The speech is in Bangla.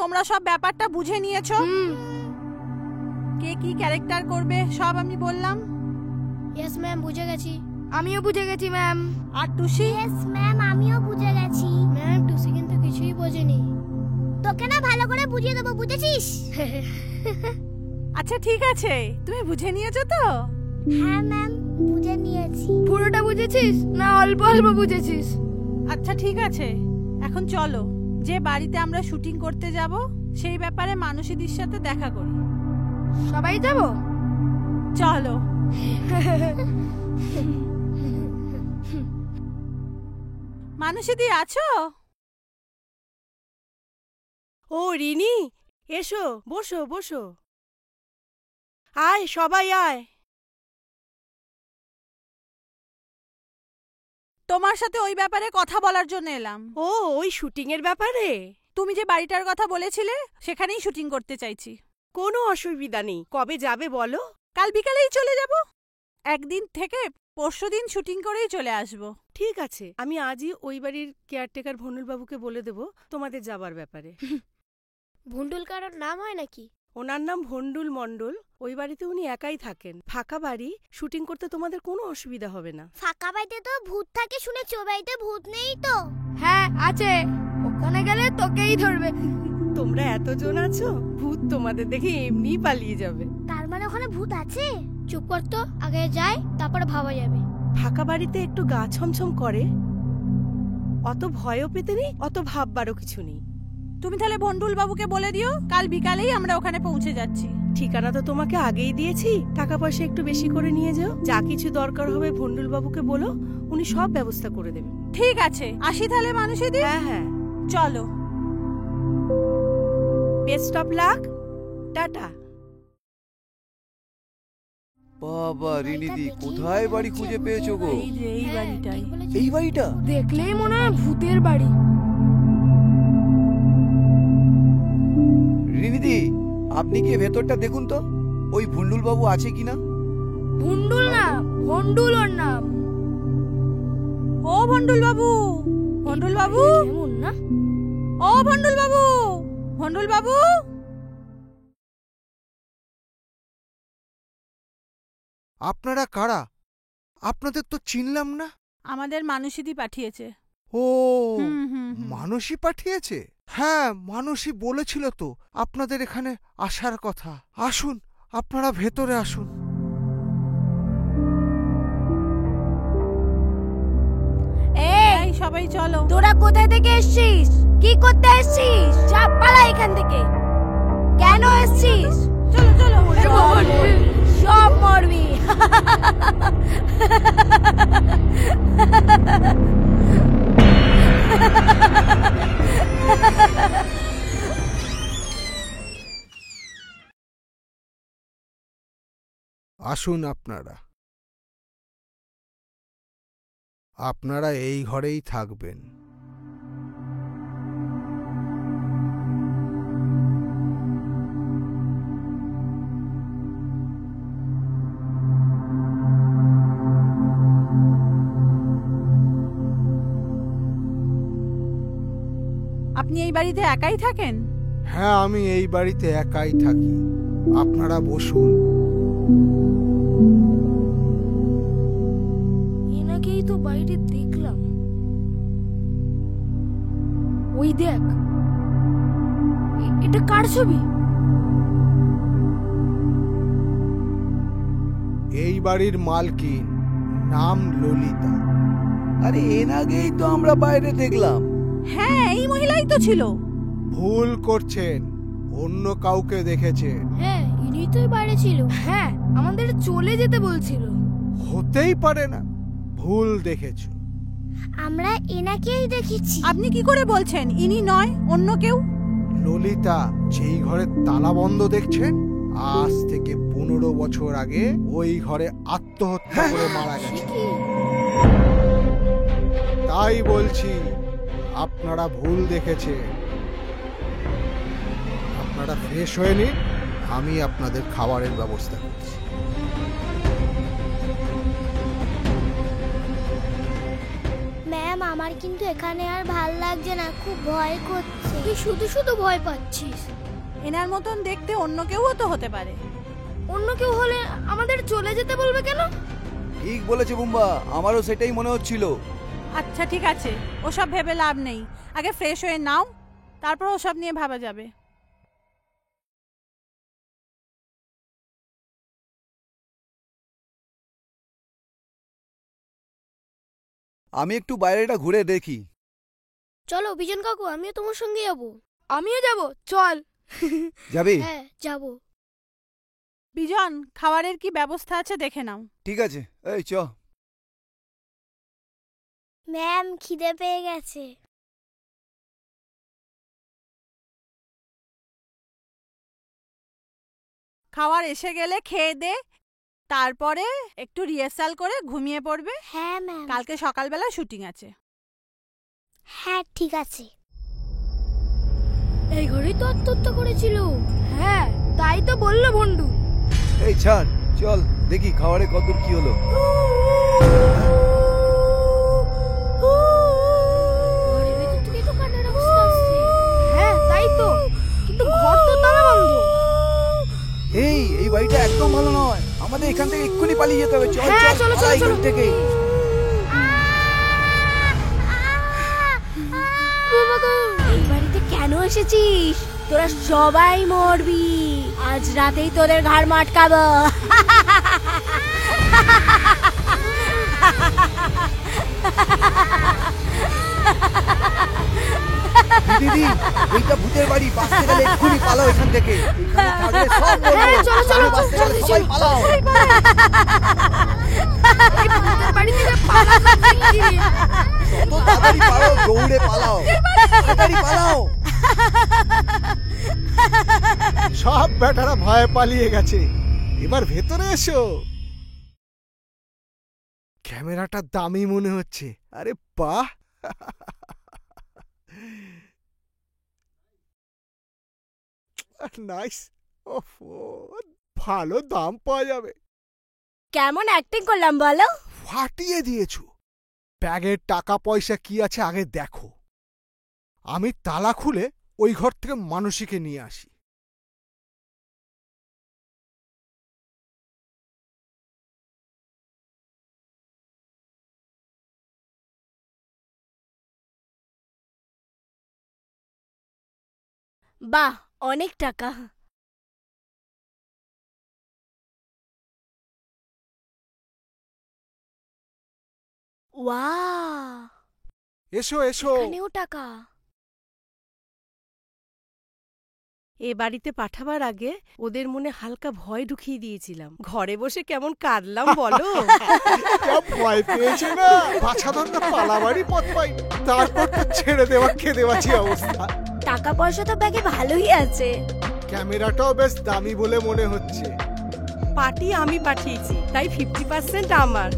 তোমরা সব ব্যাপারটা বুঝে নিয়েছো? কে কি ক্যারেক্টার করবে সব আমি বললাম। ইয়েস ম্যাম, বুঝে গেছি। আমিও বুঝে গেছি ম্যাম। আর টুসি? ইয়েস ম্যাম, আমিও বুঝে গেছি। ম্যাম, টুসি কিন্তু কিছুই বোঝেনি। তোকে না ভালো করে বুঝিয়ে দেবো, বুঝেছিস? আচ্ছা ঠিক আছে, তুমি বুঝে নিয়েছো তো? হ্যাঁ ম্যাম, বুঝে নিয়েছি। পুরোটা বুঝেছিস না অল্প অল্প বুঝেছিস? আচ্ছা ঠিক আছে, এখন চলো যে বাড়িতে আমরা শুটিং করতে যাব সেই ব্যাপারে মানসীদির সাথে দেখা করি। সবাই যাব? চলো। মানসীদি আছো? ও রিনি, এসো, বসো বসো। আয় সবাই আয়। তোমার সাথে ওই ব্যাপারে কথা বলার জন্য এলাম। ও, ওই শুটিং এর ব্যাপারে? তুমি যে বাড়িটার কথা বলেছিলে সেখানেই শুটিং করতে চাইছি। কোনো অসুবিধা নেই। কবে যাবে বলো? কাল বিকালেই চলে যাব। একদিন থেকে পরশুদিন শুটিং করেই চলে আসব। ঠিক আছে, আমি আজই ওই বাড়ির কেয়ারটেকার ভন্ডুল বাবুকে বলে দেব তোমাদের যাবার ব্যাপারে। ভন্ডুল কারোর নাম হয় নাকি? ওনার নাম ভন্ডুল মণ্ডল। ওই বাড়িতে উনি একাই থাকেন, ফাঁকা বাড়ি। শুটিং করতে তোমাদের কোনো অসুবিধা হবে না। ফাঁকা বাড়িতে তো ভূত থাকে শুনেছি, ও বাড়িতে ভূত নেই তো? হ্যাঁ আছে, ওখানে গেলে তোকেই ধরবে। তোমরা এতজন আছো, ভূত তোমাদের দেখে এমনিই পালিয়ে যাবে। তার মানে ওখানে ভূত আছে? চুপ কর তো, আগে যাই তারপরে ভাবা যাবে। ফাঁকা বাড়িতে একটু গা ছমছম করে, অত ভয়ও পেতে নেই, অত ভাববারও কিছু নেই। তুমি তাহলে ভন্ডুল বাবুকে বলে দিও কাল বিকালেই আমরা ওখানে পৌঁছে যাচ্ছি। ঠিকানা তো তোমাকে আগেই দিয়েছি। টাকা পয়সা একটু বেশি করে নিয়ে যাও। যা কিছু দরকার হবে ভন্ডুল বাবুকে বলো, উনি সব ব্যবস্থা করে দেবেন। ঠিক আছে, আসি তাহলে মানসীদি। হ্যাঁ হ্যাঁ, চলো। Best of luck, tata. বাবা রিনিদি, কোথায় বাড়ি খুঁজে পেয়েছো গো? এই যে এই বাড়িটাই। এই বাড়িটা দেখলেই মনে হয় ভূতের বাড়ি। রিনিদি, আপনি কি ভেতরটা দেখুন তো, ওই ভন্ডুল বাবু আছে কিনা। ভন্ডুল না, ভন্ডুল ওর নাম। ও ভন্ডুল বাবু, ভন্ডুল বাবু, কেমন না? ও ভন্ডুল বাবু, ভন্ডুল বাবু। আপনারা কারা? আপনাদের তো চিনলাম না। আমাদের মানসীদি পাঠিয়েছে। ও, হুম, হুম, হুম। মানসী পাঠিয়েছে? হ্যাঁ, মানসী বলেছিল তো আপনাদের এখানে আসার কথা। আসুন, আপনারা ভেতরে আসুন। এই সবাই চলো। তোরা কোথায় থেকে এসেছিস? কি করতে এসেছিস? চাপ পালা এখান থেকে। কেন এসেছিস? চলো চলো। সব মরবি। আসুন আপনারা। আপনারা এই ঘরেই থাকবেন। আপনি এই বাড়িতে একাই থাকেন? হ্যাঁ, আমি এই বাড়িতে একাই থাকি। আপনারা বসুন। এনাকেই তো বাইরে দেখলাম। ওই দেখ, এটা কার ছবি? এই বাড়ির মালকিন, নাম ললিতা। আরে এর আগেই তো আমরা বাইরে দেখলাম। হ্যাঁ, এই মহিলাই তো ছিল। ভুল করছেন, অন্য কাউকে দেখেছেন। হ্যাঁ, ইনি তো বাইরে ছিল। হ্যাঁ, আমাদের চলে যেতে বলছিল। হতেই পারে না, ভুল দেখেছ। আমরা এনাকেই দেখেছি। আপনি কি করে বলছেন ইনি নয় অন্য কেউ? ললিতা, যেই ঘরে তালা বন্ধ দেখছেন, আজ থেকে 15 বছর আগে ওই ঘরে আত্মহত্যা করে মারা গেছে। তাই বলছি, আপনারা ভুল দেখেছেন। আপনারা ফ্রেশ হয়ে নিন, আমি আপনাদের খাবারের ব্যবস্থা করছি। ম্যাম, আমার কিন্তু এখানে আর ভাল লাগছে না, খুব ভয় করছে। তুই শুধু শুধু ভয় পাচ্ছিস। এনার মতন দেখতে অন্য কেউও তো হতে পারে। অন্য কেউ হলে আমাদের চলে যেতে বলবে কেন? ঠিক বলেছে বুম্বা, আমারও সেটাই মনে হচ্ছিল। আচ্ছা ঠিক আছে, ওসব ভেবে লাভ নেই। আগে ফ্রেশ হয়ে নাও, তারপর ওসব নিয়ে ভাবা যাবে। আমি একটু বাইরেটা ঘুরে দেখি। চলো বিজন কাকু, আমিও তোমার সঙ্গে যাবো। আমিও যাব, চল। যাবি? হ্যাঁ যাবো। বিজন, খাবারের কি ব্যবস্থা আছে দেখে নাও। ঠিক আছে, এই চ। ম্যাম খিদে পেয়ে গেছে। খাবার এসে গেলে খেয়ে দে, তারপরে একটু রিহার্সাল করে ঘুমিয়ে পড়বে। হ্যাঁ ম্যাম। কালকে সকালবেলা শুটিং আছে। হ্যাঁ ঠিক আছে। এই ঘরেই তো আত্মহত্যা করেছিল। হ্যাঁ, তাই তো বললো ভন্ডু। এই ছাড়, চল দেখি খাবারে কতদূর কি হলো। ঘরের ভেতর থেকে তো কান্নার আওয়াজ আসছে। হ্যাঁ, তাই তো, কিন্তু ঘর তো তালা বন্ধ। এই বাড়িটা একদম ভালো নয়, আমাদের এখান থেকে এক্ষুনি পালিয়ে যেতে হবে। চল হ্যাঁ, চল, চলো, পালাই চলো, এখান থেকে। এই বাড়িতে কেন এসেছিস? তোরা সবাই মরবি। আজ রাতেই তোদের ঘাড় মাটকাবো। দিদি, এইটা ভূতের বাড়ি, বাঁচতে গেলে এক্ষুনি পালাও এখান থেকে। এখানে থাকলে সব মরবো। হ্যাঁ, চলো, চলো, বাঁচতে গেলে জলদি, সবাই চলো। পালাও। এই ভূতের বাড়ি থেকে পালাতে শিগগিরি। যত তাড়াতাড়ি পারো দৌড়ে পালাও, তাড়াতাড়ি পালাও। সব বেটারা ভয়ে পালিয়ে গেছে, এবার ভেতরে এসো। ক্যামেরাটা দামি মনে হচ্ছে। আরে বাহ, নাইস। ওফো, ভালো দাম পাওয়া যাবে। কেমন অ্যাক্টিং করলাম বলো? ফাটিয়ে দিয়েছো। ব্যাগের টাকা পয়সা কি আছে আগে দেখো। আমি তালা খুলে ওই ঘর থেকে মানসীকে নিয়ে আসি। বাহ, অনেক টাকা। ওয়াও, এসো এসো। এখানেও টাকা। এ বাড়িতে পাঠাবার আগে ওদের মনে হালকা ভয় ঢুকিয়ে দিয়েছিলাম। ঘরে বসে কেমন কাঁদলাম বলো। যা ভয় পেয়েছে না, বাছা ধরনা পালাবাড়ি পথ পাই, তারপর তো ছেড়ে দেওয়া খেয়ে দেওয়াছি অবস্থা। টাকা পয়সা তো ব্যাগে ভালোই আছে। ক্যামেরাটাও বেশ দামি বলে মনে হচ্ছে। পার্টি আমি পাঠিয়েছি, তাই 50% আমার।